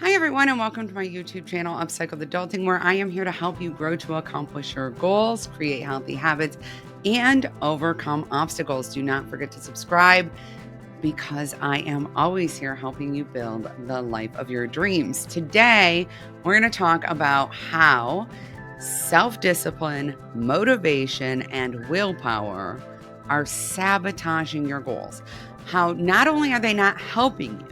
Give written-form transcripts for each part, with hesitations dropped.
Hi, everyone, and welcome to my YouTube channel, Upcycled Adulting, where I am here to help you grow to accomplish your goals, create healthy habits, and overcome obstacles. Do not forget to subscribe because I am always here helping you build the life of your dreams. Today, we're going to talk about how self-discipline, motivation, and willpower are sabotaging your goals. How not only are they not helping you,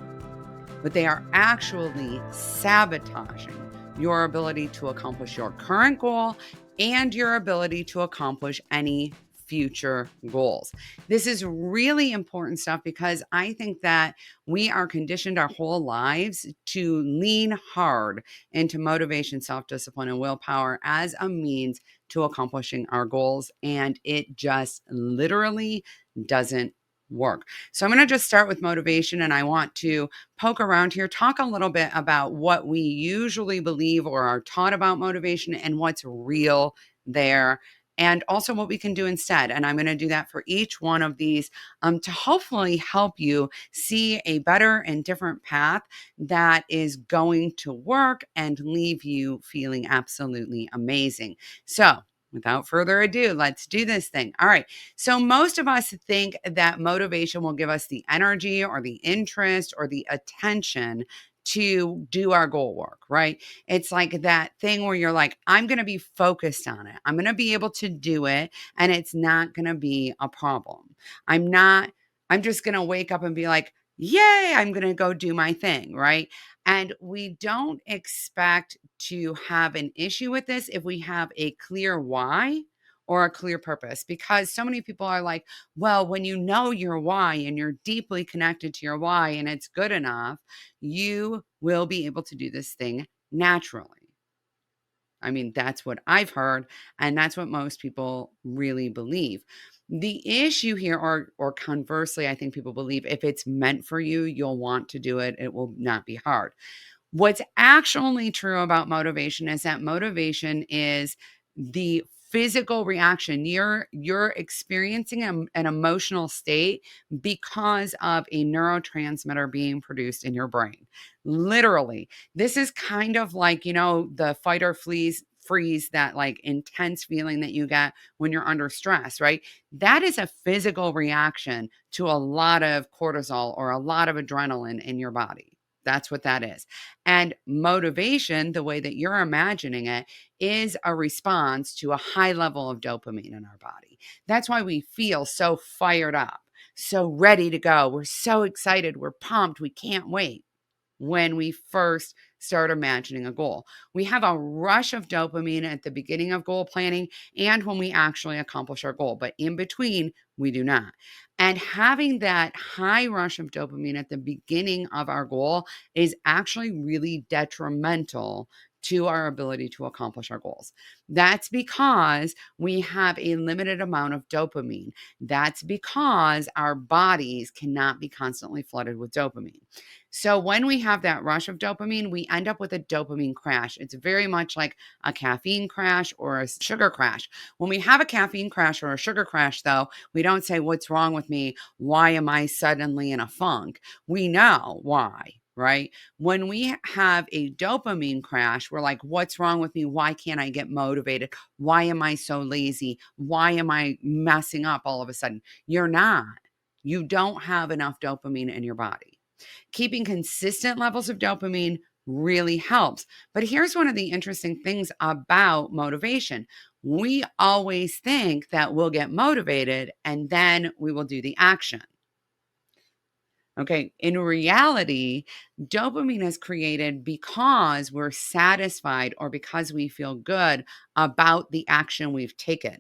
but they are actually sabotaging your ability to accomplish your current goal and your ability to accomplish any future goals. This is really important stuff because I think that we are conditioned our whole lives to lean hard into motivation, self-discipline, and willpower as a means to accomplishing our goals. And it just literally doesn't work. So I'm going to just start with motivation, and I want to poke around here, talk a little bit about what we usually believe or are taught about motivation and what's real there, and also what we can do instead. And I'm going to do that for each one of these to hopefully help you see a better and different path that is going to work and leave you feeling absolutely amazing. So, without further ado, let's do this thing. All right. So, most of us think that motivation will give us the energy or the interest or the attention to do our goal work, right? It's like that thing where you're like, I'm going to be focused on it. I'm going to be able to do it, and it's not going to be a problem. I'm not, I'm just going to wake up and be like, yay, I'm going to go do my thing, right? And we don't expect to have an issue with this if we have a clear why or a clear purpose, because so many people are like, well, when you know your why and you're deeply connected to your why and it's good enough, you will be able to do this thing naturally. I mean, that's what I've heard, and that's what most people really believe. The issue here, or conversely, I think people believe if it's meant for you, you'll want to do it. It will not be hard. What's actually true about motivation is that motivation is the physical reaction. You're experiencing an emotional state because of a neurotransmitter being produced in your brain. Literally. This is kind of like, the fight or freeze, that like intense feeling that you get when you're under stress, right? That is a physical reaction to a lot of cortisol or a lot of adrenaline in your body. That's what that is. And motivation, the way that you're imagining it, is a response to a high level of dopamine in our body. That's why we feel so fired up, so ready to go. We're so excited. We're pumped. We can't wait when we first start imagining a goal. We have a rush of dopamine at the beginning of goal planning and when we actually accomplish our goal, but in between, we do not. And having that high rush of dopamine at the beginning of our goal is actually really detrimental to our ability to accomplish our goals. That's because we have a limited amount of dopamine. That's because our bodies cannot be constantly flooded with dopamine. So when we have that rush of dopamine, we end up with a dopamine crash. It's very much like a caffeine crash or a sugar crash. When we have a caffeine crash or a sugar crash, though, we don't say, what's wrong with me? Why am I suddenly in a funk? We know why. Right? When we have a dopamine crash, we're like, what's wrong with me? Why can't I get motivated? Why am I so lazy? Why am I messing up all of a sudden? You're not. You don't have enough dopamine in your body. Keeping consistent levels of dopamine really helps. But here's one of the interesting things about motivation. We always think that we'll get motivated and then we will do the action. Okay. In reality, dopamine is created because we're satisfied or because we feel good about the action we've taken.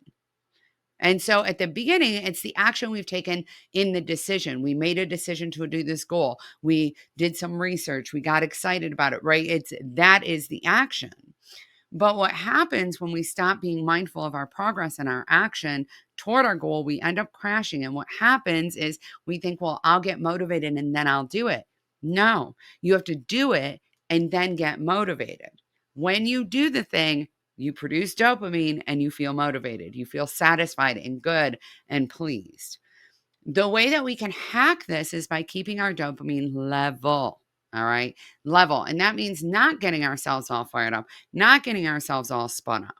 And so at the beginning, it's the action we've taken in the decision. We made a decision to do this goal. We did some research. We got excited about it, right? That is the action. But what happens when we stop being mindful of our progress and our action toward our goal, we end up crashing. And what happens is we think, well, I'll get motivated and then I'll do it. No, you have to do it and then get motivated. When you do the thing, you produce dopamine and you feel motivated. You feel satisfied and good and pleased. The way that we can hack this is by keeping our dopamine level. All right. Level. And that means not getting ourselves all fired up, not getting ourselves all spun up.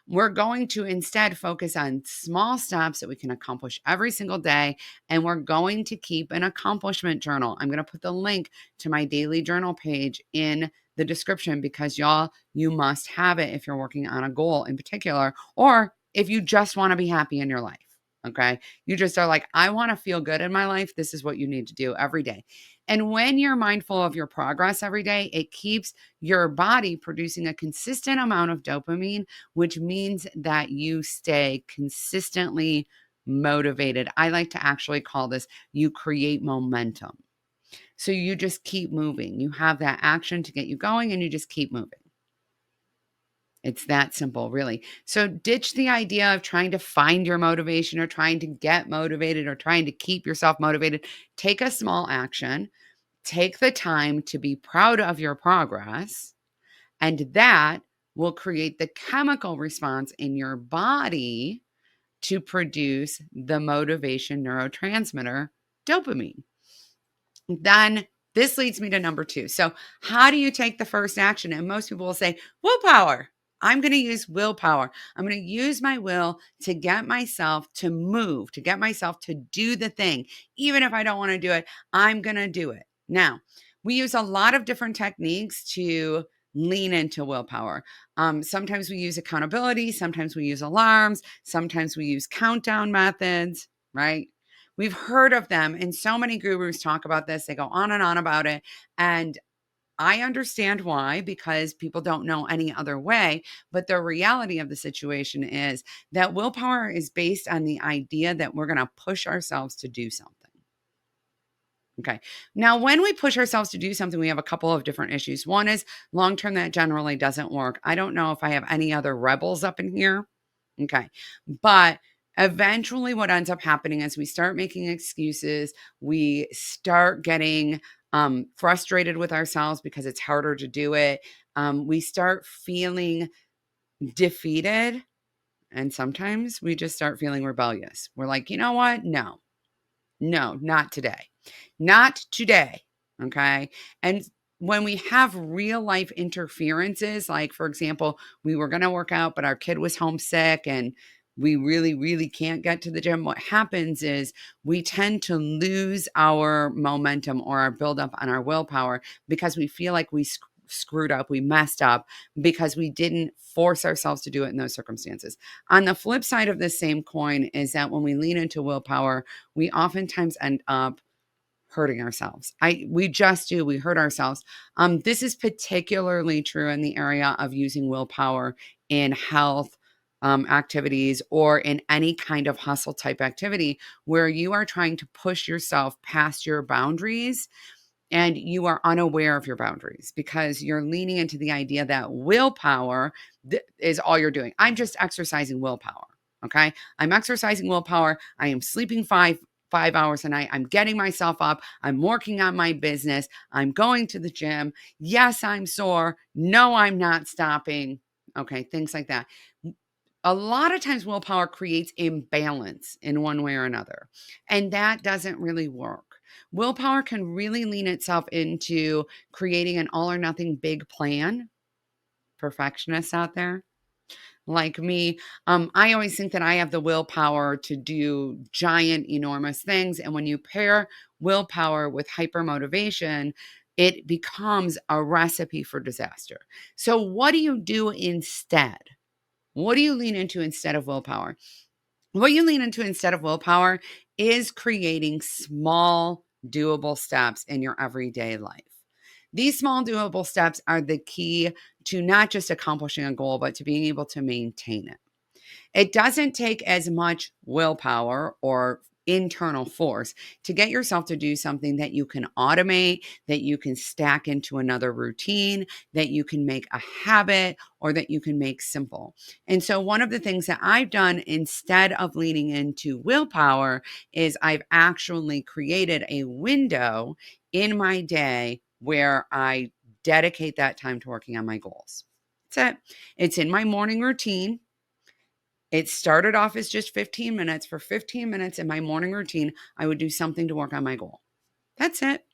We're going to instead focus on small steps that we can accomplish every single day. And we're going to keep an accomplishment journal. I'm going to put the link to my daily journal page in the description because y'all, you must have it if you're working on a goal in particular, or if you just want to be happy in your life. Okay. You just are like, I want to feel good in my life. This is what you need to do every day. And when you're mindful of your progress every day, it keeps your body producing a consistent amount of dopamine, which means that you stay consistently motivated. I like to actually call this you create momentum. So you just keep moving. You have that action to get you going and you just keep moving. It's that simple, really. So ditch the idea of trying to find your motivation or trying to get motivated or trying to keep yourself motivated. Take a small action, take the time to be proud of your progress, and that will create the chemical response in your body to produce the motivation neurotransmitter dopamine. Then this leads me to number 2. So, how do you take the first action? And most people will say, willpower. I'm going to use willpower. I'm going to use my will to get myself to move, to get myself to do the thing. Even if I don't want to do it, I'm going to do it. Now, we use a lot of different techniques to lean into willpower. Sometimes we use accountability. Sometimes we use alarms. Sometimes we use countdown methods, right? We've heard of them, and so many gurus talk about this. They go on and on about it. And I understand why, because people don't know any other way. But the reality of the situation is that willpower is based on the idea that we're going to push ourselves to do something. Okay. Now, when we push ourselves to do something, we have a couple of different issues. One is long term, that generally doesn't work. I don't know if I have any other rebels up in here. Okay. But eventually, what ends up happening is we start making excuses. We start getting frustrated with ourselves because it's harder to do it. We start feeling defeated. And sometimes we just start feeling rebellious. We're like, you know what? No, not today. Not today. Okay. And when we have real life interferences, like for example, we were going to work out, but our kid was homesick and we really, really can't get to the gym. What happens is we tend to lose our momentum or our buildup on our willpower because we feel like we screwed up, we messed up because we didn't force ourselves to do it in those circumstances. On the flip side of the same coin is that when we lean into willpower, we oftentimes end up hurting ourselves. We just do. We hurt ourselves. This is particularly true in the area of using willpower in health activities or in any kind of hustle type activity where you are trying to push yourself past your boundaries and you are unaware of your boundaries because you're leaning into the idea that willpower is all you're doing. I'm just exercising willpower. Okay. I'm exercising willpower. I am sleeping five hours a night. I'm getting myself up. I'm working on my business. I'm going to the gym. Yes, I'm sore. No, I'm not stopping. Okay. Things like that. A lot of times willpower creates imbalance in one way or another. And that doesn't really work. Willpower can really lean itself into creating an all or nothing big plan. Perfectionists out there like me, I always think that I have the willpower to do giant, enormous things. And when you pair willpower with hyper motivation, it becomes a recipe for disaster. So, what do you do instead? What do you lean into instead of willpower? What you lean into instead of willpower is creating small, doable steps in your everyday life. These small, doable steps are the key to not just accomplishing a goal, but to being able to maintain it. It doesn't take as much willpower or internal force to get yourself to do something that you can automate, that you can stack into another routine, that you can make a habit, or that you can make simple. And so, one of the things that I've done instead of leaning into willpower is I've actually created a window in my day where I dedicate that time to working on my goals. That's it. It's in my morning routine. It started off as just 15 minutes. For 15 minutes in my morning routine, I would do something to work on my goal. That's it.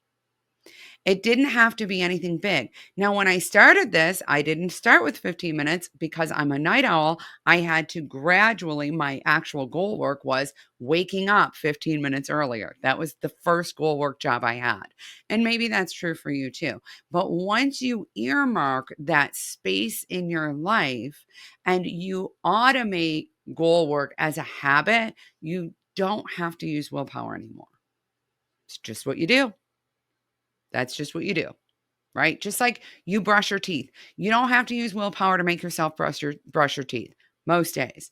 It didn't have to be anything big. Now, when I started this, I didn't start with 15 minutes because I'm a night owl. I had to gradually, my actual goal work was waking up 15 minutes earlier. That was the first goal work job I had. And maybe that's true for you too. But once you earmark that space in your life and you automate goal work as a habit, you don't have to use willpower anymore. It's just what you do. That's just what you do, right? Just like you brush your teeth. You don't have to use willpower to make yourself brush your teeth most days.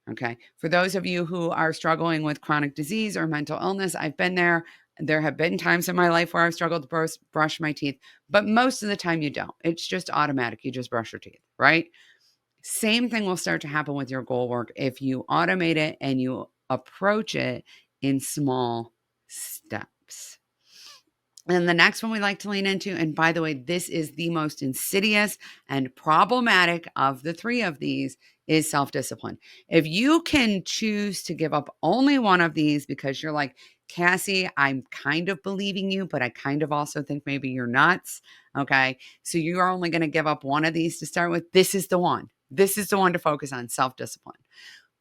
Okay. For those of you who are struggling with chronic disease or mental illness, I've been there. There have been times in my life where I've struggled to brush my teeth, but most of the time you don't. It's just automatic. You just brush your teeth, right? Same thing will start to happen with your goal work if you automate it and you approach it in small steps. And the next one we like to lean into, and by the way, this is the most insidious and problematic of the three of these, is self-discipline. If you can choose to give up only one of these because you're like, Cassie, I'm kind of believing you, but I kind of also think maybe you're nuts. Okay. So you're only going to give up one of these to start with. This is the one. This is the one to focus on, self-discipline.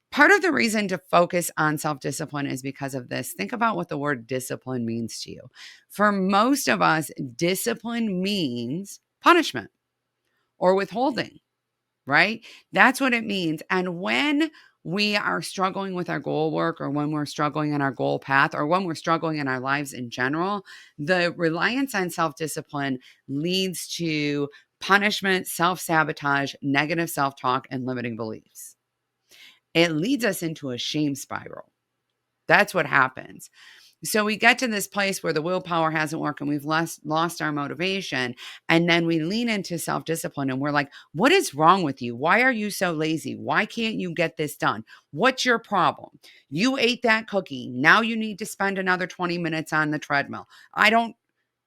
Part of the reason to focus on self-discipline is because of this. Think about what the word discipline means to you. For most of us, discipline means punishment or withholding, right? That's what it means. And when we are struggling with our goal work, or when we're struggling in our goal path, or when we're struggling in our lives in general, the reliance on self-discipline leads to punishment, self-sabotage, negative self-talk, and limiting beliefs. It leads us into a shame spiral. That's what happens. So we get to this place where the willpower hasn't worked and we've lost our motivation. And then we lean into self-discipline and we're like, what is wrong with you? Why are you so lazy? Why can't you get this done? What's your problem? You ate that cookie. Now you need to spend another 20 minutes on the treadmill.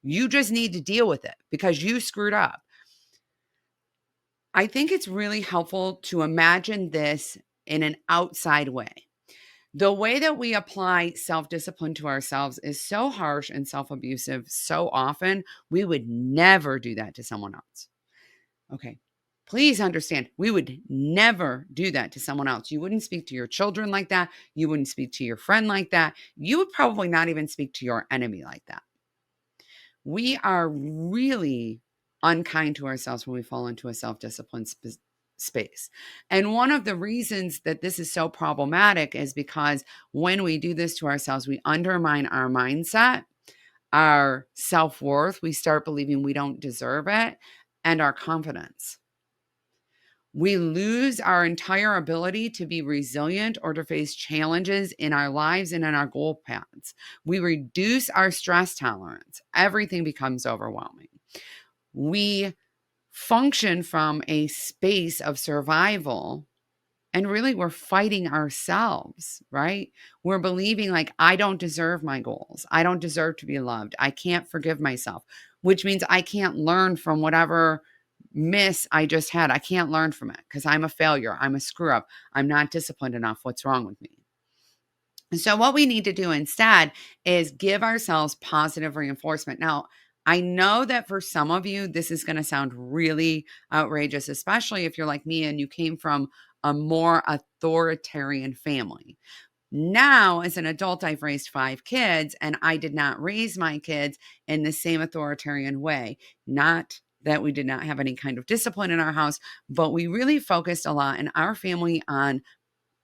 You just need to deal with it because you screwed up. I think it's really helpful to imagine this in an outside way. The way that we apply self-discipline to ourselves is so harsh and self-abusive so often, we would never do that to someone else. Okay. Please understand, we would never do that to someone else. You wouldn't speak to your children like that. You wouldn't speak to your friend like that. You would probably not even speak to your enemy like that. We are really unkind to ourselves when we fall into a self-discipline space. And one of the reasons that this is so problematic is because when we do this to ourselves, we undermine our mindset, our self-worth. We start believing we don't deserve it, and our confidence. We lose our entire ability to be resilient or to face challenges in our lives and in our goal paths. We reduce our stress tolerance. Everything becomes overwhelming. We function from a space of survival, and really we're fighting ourselves, right? We're believing like, I don't deserve my goals. I don't deserve to be loved. I can't forgive myself, which means I can't learn from whatever miss I just had. I can't learn from it because I'm a failure. I'm a screw up. I'm not disciplined enough. What's wrong with me? So what we need to do instead is give ourselves positive reinforcement. Now, I know that for some of you, this is going to sound really outrageous, especially if you're like me and you came from a more authoritarian family. Now, as an adult, I've raised 5 kids, and I did not raise my kids in the same authoritarian way. Not that we did not have any kind of discipline in our house, but we really focused a lot in our family on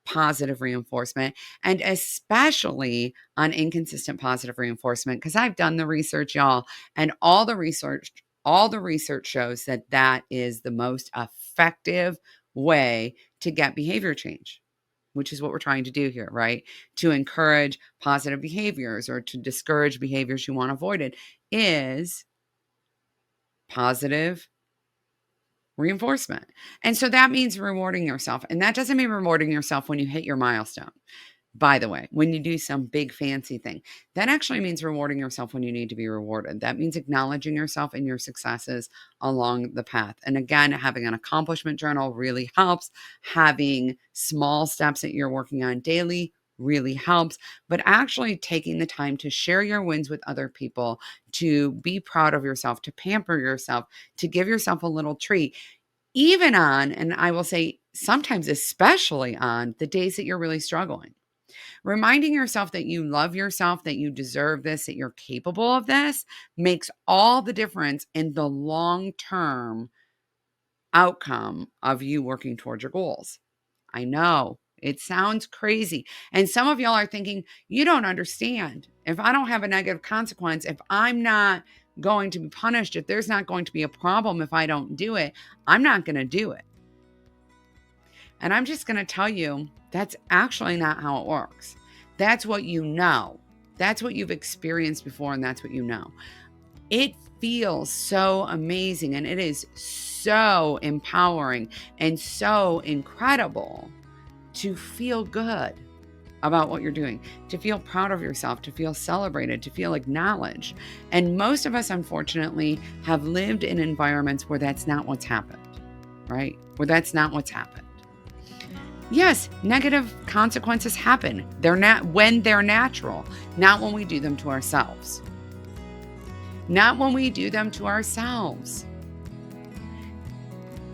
positive reinforcement, and especially on inconsistent positive reinforcement, because I've done the research, y'all, and all the research shows that that is the most effective way to get behavior change, which is what we're trying to do here, right? To encourage positive behaviors or to discourage behaviors you want avoided is positive reinforcement. And so that means rewarding yourself. And that doesn't mean rewarding yourself when you hit your milestone. By the way, when you do some big fancy thing, that actually means rewarding yourself when you need to be rewarded. That means acknowledging yourself and your successes along the path. And again, having an accomplishment journal really helps. Having small steps that you're working on daily really helps, but actually taking the time to share your wins with other people, to be proud of yourself, to pamper yourself, to give yourself a little treat, even on, and I will say sometimes especially on the days that you're really struggling. Reminding yourself that you love yourself, that you deserve this, that you're capable of this makes all the difference in the long term outcome of you working towards your goals. I know it sounds crazy. And some of y'all are thinking, you don't understand. If I don't have a negative consequence, if I'm not going to be punished, if there's not going to be a problem if I don't do it, I'm not going to do it. And I'm just going to tell you, that's actually not how it works. That's what you know. That's what you've experienced before, and that's what you know. It feels so amazing, and it is so empowering and so incredible to feel good about what you're doing, to feel proud of yourself, to feel celebrated, to feel acknowledged. And most of us, unfortunately, have lived in environments where that's not what's happened, right? Where that's not what's happened. Yes, negative consequences happen. They're not when they're natural, not when we do them to ourselves. Not when we do them to ourselves.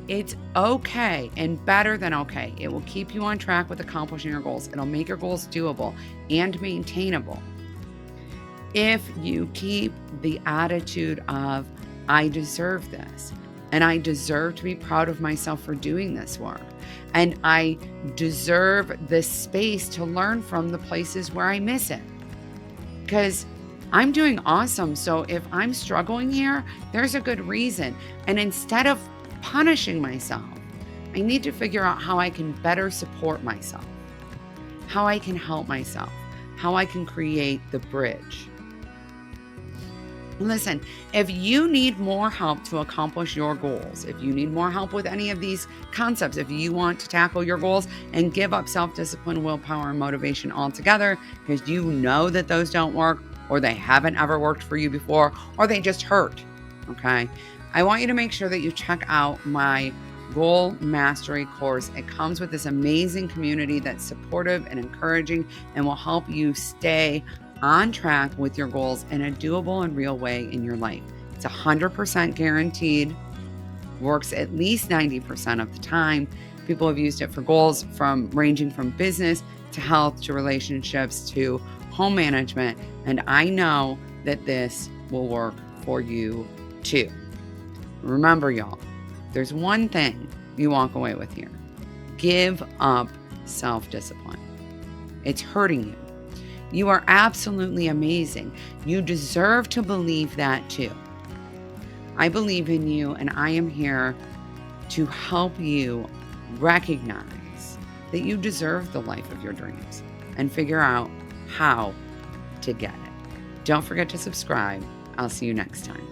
It's okay and better than okay. It will keep you on track with accomplishing your goals. It'll make your goals doable and maintainable. If you keep the attitude of, I deserve this, and I deserve to be proud of myself for doing this work, and I deserve this space to learn from the places where I miss it. Because I'm doing awesome. So if I'm struggling here, there's a good reason. And instead of punishing myself, I need to figure out how I can better support myself, how I can help myself, how I can create the bridge. Listen, if you need more help to accomplish your goals, if you need more help with any of these concepts, if you want to tackle your goals and give up self-discipline, willpower, and motivation altogether, because you know that those don't work, or they haven't ever worked for you before, or they just hurt, okay? I want you to make sure that you check out my Goal Mastery course. It comes with this amazing community that's supportive and encouraging and will help you stay on track with your goals in a doable and real way in your life. It's 100% guaranteed, works at least 90% of the time. People have used it for goals ranging from business to health to relationships to home management. And I know that this will work for you too. Remember, y'all, there's one thing you walk away with here. Give up self-discipline. It's hurting you. You are absolutely amazing. You deserve to believe that too. I believe in you, and I am here to help you recognize that you deserve the life of your dreams and figure out how to get it. Don't forget to subscribe. I'll see you next time.